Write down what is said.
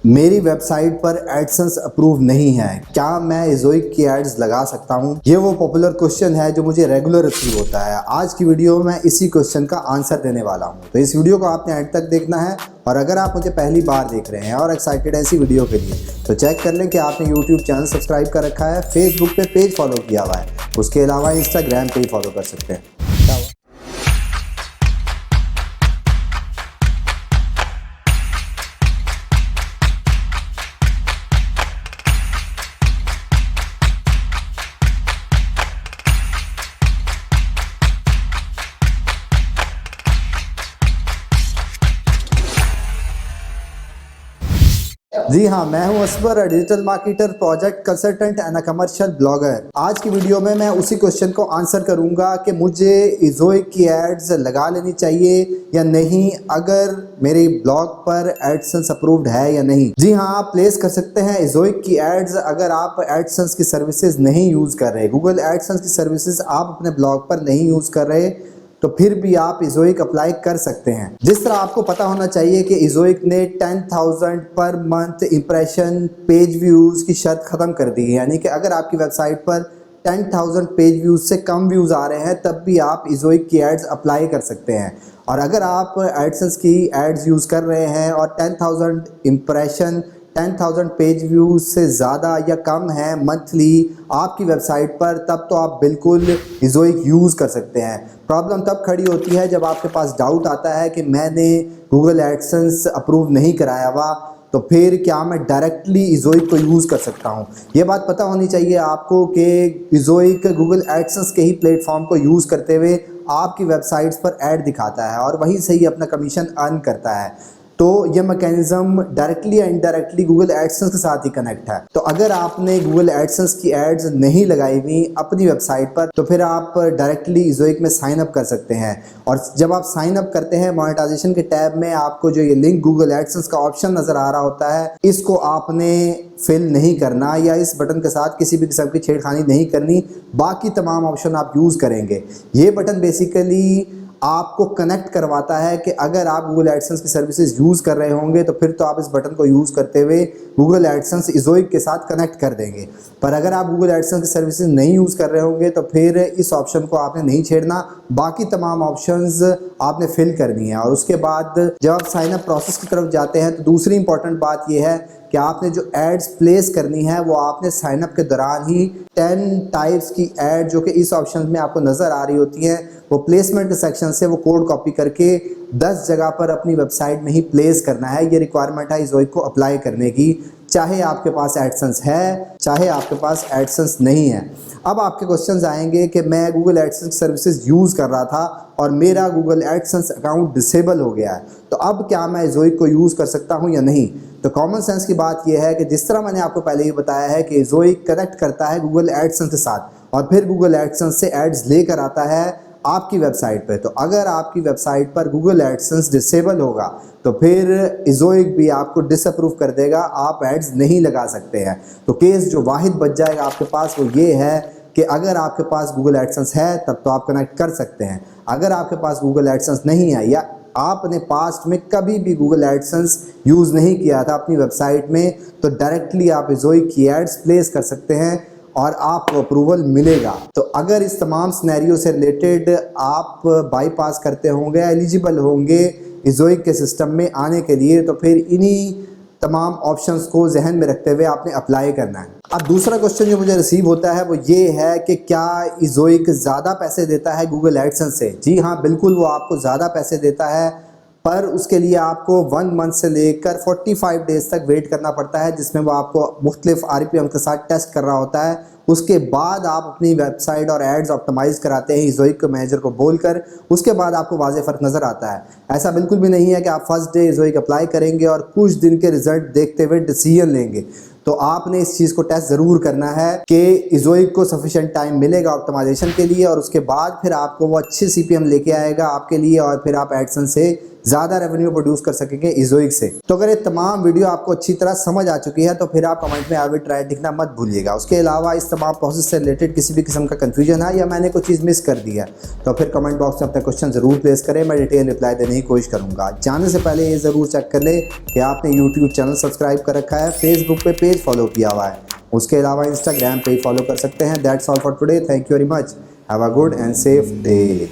मेरी वेबसाइट पर AdSense approve नहीं है, क्या मैं इज़ोइक की एड्स लगा सकता हूं? ये वो पॉपुलर क्वेश्चन है जो मुझे रेगुलर रिसीव होता है। आज की वीडियो में मैं इसी क्वेश्चन का आंसर देने वाला हूं, तो इस वीडियो को आपने एंड तक देखना है। और अगर आप मुझे पहली बार देख रहे हैं और एक्साइटेड हैं इसी वीडियो के लिए, तो चेक कर लें कि आपने यूट्यूब चैनल सब्सक्राइब कर रखा है, फेसबुक पे पेज फॉलो किया हुआ है, उसके अलावा इंस्टाग्राम पे ही फॉलो कर सकते हैं। जी हाँ, मैं हूं Asbar, digital marketer, project consultant and commercial blogger. आज की वीडियो में मैं उसी क्वेश्चन को आंसर करूंगा कि मुझे इज़ोइक की एड्स लगा लेनी चाहिए या नहीं, अगर मेरे ब्लॉग पर एडसेंस अप्रूव्ड है या नहीं। जी हाँ, आप प्लेस कर सकते हैं इज़ोइक की एड्स अगर आप एडसेंस की सर्विसेज नहीं यूज़ कर रहे, गूगल एडसेंस की सर्विसेज आप अपने ब्लॉग पर नहीं यूज़ कर रहे, तो फिर भी आप इज़ोइक अप्लाई कर सकते हैं। जिस तरह आपको पता होना चाहिए कि इज़ोइक ने 10,000 per month impression page views की शर्त ख़त्म कर दी है, यानी कि अगर आपकी वेबसाइट पर 10,000 पेज व्यूज़ से कम व्यूज़ आ रहे हैं तब भी आप इज़ोइक की एड्स अप्लाई कर सकते हैं। और अगर आप एडसेंस की एड्स यूज़ कर रहे हैं और 10,000 इंप्रेशन 10,000 पेज व्यूज से ज़्यादा या कम है मंथली आपकी वेबसाइट पर, तब तो आप बिल्कुल इज़ोइक यूज़ कर सकते हैं। प्रॉब्लम तब खड़ी होती है जब आपके पास डाउट आता है कि मैंने गूगल एडसेंस अप्रूव नहीं कराया हुआ, तो फिर क्या मैं डायरेक्टली इज़ोइक को यूज़ कर सकता हूँ? ये बात पता होनी चाहिए आपको कि इज़ोइक गूगल एडसेंस के ही प्लेटफॉर्म को यूज़ करते हुए आपकी वेबसाइट्स पर ऐड दिखाता है और वहीं से ही अपना कमीशन अर्न करता है। तो ये मैकेनिज्म डायरेक्टली या इनडायरेक्टली गूगल एडसेंस के साथ ही कनेक्ट है। तो अगर आपने गूगल एडसेंस की एड्स नहीं लगाई हुई अपनी वेबसाइट पर, तो फिर आप डायरेक्टली इज़ोइक में साइन अप कर सकते हैं। और जब आप साइन अप करते हैं मोनेटाइजेशन के टैब में, आपको जो ये लिंक गूगल एडसेंस का ऑप्शन नज़र आ रहा होता है, इसको आपने फिल नहीं करना या इस बटन के साथ किसी भी किस्म की छेड़खानी नहीं करनी, बाकी तमाम ऑप्शन आप यूज़ करेंगे। ये बटन बेसिकली आपको कनेक्ट करवाता है कि अगर आप गूगल एडसेंस की सर्विसेज यूज़ कर रहे होंगे तो फिर तो आप इस बटन को यूज़ करते हुए गूगल एडसेंस इज़ोइक के साथ कनेक्ट कर देंगे। पर अगर आप गूगल एडसेंस की सर्विसेज नहीं यूज़ कर रहे होंगे तो फिर इस ऑप्शन को आपने नहीं छेड़ना, बाकी तमाम ऑप्शंस आपने फिल करनी है। और उसके बाद जब आप साइन अप प्रोसेस की तरफ जाते हैं तो दूसरी इंपॉर्टेंट बात यह है कि आपने जो एड्स प्लेस करनी है वो आपने साइन अप के दौरान ही 10 टाइप्स की एड जो कि इस ऑप्शन में आपको नज़र आ रही होती हैं, वो प्लेसमेंट के सेक्शन से वो कोड कॉपी करके 10 जगह पर अपनी वेबसाइट में ही प्लेस करना है। ये रिक्वायरमेंट है इज़ोइक को अप्लाई करने की, चाहे आपके पास एडसेंस है चाहे आपके पास एडसेंस नहीं है। अब आपके क्वेश्चंस आएंगे कि मैं गूगल एडसेंस सर्विसेज यूज़ कर रहा था और मेरा गूगल एडसेंस अकाउंट डिसेबल हो गया है, तो अब क्या मैं इज़ोइक को यूज़ कर सकता हूं या नहीं? तो कॉमन सेंस की बात यह है कि जिस तरह मैंने आपको पहले ही बताया है कि इज़ोइक कनेक्ट करता है गूगल एडसेंस के साथ और फिर गूगल एडसेंस से एड्स लेकर आता है आपकी वेबसाइट पे। तो अगर आपकी वेबसाइट पर गूगल एडसेंस डिसेबल होगा तो फिर इज़ोइक भी आपको डिसअप्रूव कर देगा, आप एड्स नहीं लगा सकते हैं। तो केस जो वाहिद बच जाएगा आपके पास वो ये है कि अगर आपके पास गूगल एडसेंस है तब तो आप कनेक्ट कर सकते हैं, अगर आपके पास गूगल एडसेंस नहीं है या आपने पास्ट में कभी भी गूगल एडसेंस यूज़ नहीं किया था अपनी वेबसाइट में, तो डायरेक्टली आप इज़ोइक की एड्स प्लेस कर सकते हैं और आपको अप्रूवल मिलेगा। तो अगर इस तमाम सिनेरियो से रिलेटेड आप बाईपास करते होंगे, एलिजिबल होंगे इज़ोइक के सिस्टम में आने के लिए, तो फिर इन्हीं तमाम ऑप्शंस को जहन में रखते हुए आपने अप्लाई करना है। अब दूसरा क्वेश्चन जो मुझे रिसीव होता है वो ये है कि क्या इज़ोइक ज़्यादा पैसे देता है गूगल एडसेंस से? जी हाँ, बिल्कुल, वो आपको ज़्यादा पैसे देता है, पर उसके लिए आपको 1 मंथ से लेकर 45 डेज़ तक वेट करना पड़ता है, जिसमें वो आपको मुख्तलिफ RPM के साथ टेस्ट कर रहा होता है। उसके बाद आप अपनी वेबसाइट और एड्स ऑप्टिमाइज़ कराते हैं इज़ोइक के मैनेजर को बोलकर, उसके बाद आपको वाज़ेह फ़र्क नज़र आता है। ऐसा बिल्कुल भी नहीं है कि आप फर्स्ट डे इज़ोइक अप्लाई करेंगे और कुछ दिन के रिजल्ट देखते हुए डिसीजन लेंगे। तो आपने इस चीज़ को टेस्ट ज़रूर करना है कि इज़ोइक को सफिशिएंट टाइम मिलेगा ऑप्टिमाइजेशन के लिए और उसके बाद फिर आपको वो अच्छे CPM लेके आएगा आपके लिए और फिर आप एडसेंस से ज़्यादा रेवेन्यू प्रोड्यूस कर सकेंगे इजोइक से। तो अगर ये तमाम वीडियो आपको अच्छी तरह समझ आ चुकी है तो फिर आप कमेंट में आई विल ट्राई लिखना मत भूलिएगा। उसके अलावा इस तमाम प्रोसेस से रिलेटेड किसी भी किस्म का कन्फ्यूजन है या मैंने कोई चीज़ मिस कर दी है तो फिर कमेंट बॉक्स में अपना क्वेश्चन ज़रूर प्लेस करें, मैं डिटेल रिप्लाई देने की कोशिश करूँगा। जाने से पहले ये ज़रूर चेक कर ले कि आपने यूट्यूब चैनल सब्सक्राइब कर रखा है, फेसबुक पे पेज फॉलो किया हुआ है, उसके अलावा इंस्टाग्राम पे ही फॉलो कर सकते हैं। That's all for today, thank you very much, have a good and safe day.